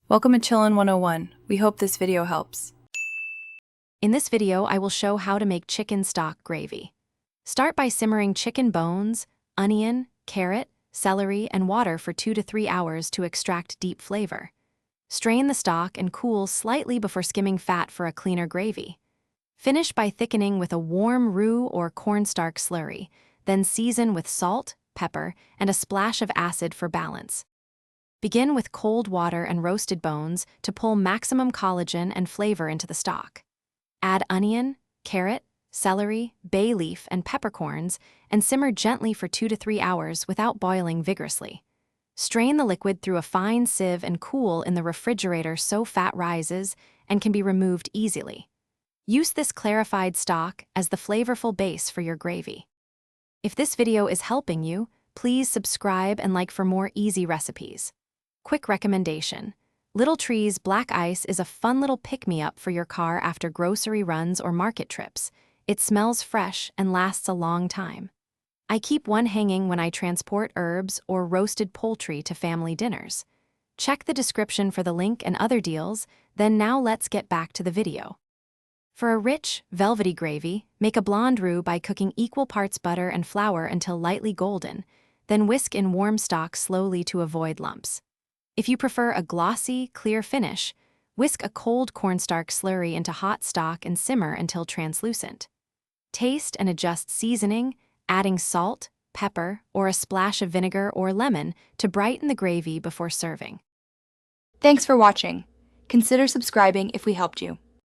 Welcome to Chillin' 101. We hope this video helps. In this video, I will show how to make chicken stock gravy. Start by simmering chicken bones, onion, carrot, celery, and water for 2 to 3 hours to extract deep flavor. Strain the stock and cool slightly before skimming fat for a cleaner gravy. Finish by thickening with a warm roux or cornstarch slurry, then season with salt, pepper, and a splash of acid for balance. Begin with cold water and roasted bones to pull maximum collagen and flavor into the stock. Add onion, carrot, celery, bay leaf, and peppercorns, and simmer gently for 2 to 3 hours without boiling vigorously. Strain the liquid through a fine sieve and cool in the refrigerator so fat rises and can be removed easily. Use this clarified stock as the flavorful base for your gravy. If this video is helping you, please subscribe and like for more easy recipes. Quick recommendation: Little Tree's Black Ice is a fun little pick-me-up for your car after grocery runs or market trips. It smells fresh and lasts a long time. I keep one hanging when I transport herbs or roasted poultry to family dinners. Check the description for the link and other deals, then now let's get back to the video. For a rich, velvety gravy, make a blonde roux by cooking equal parts butter and flour until lightly golden, then whisk in warm stock slowly to avoid lumps. If you prefer a glossy, clear finish, whisk a cold cornstarch slurry into hot stock and simmer until translucent. Taste and adjust seasoning, adding salt, pepper, or a splash of vinegar or lemon to brighten the gravy before serving. Thanks for watching. Consider subscribing if we helped you.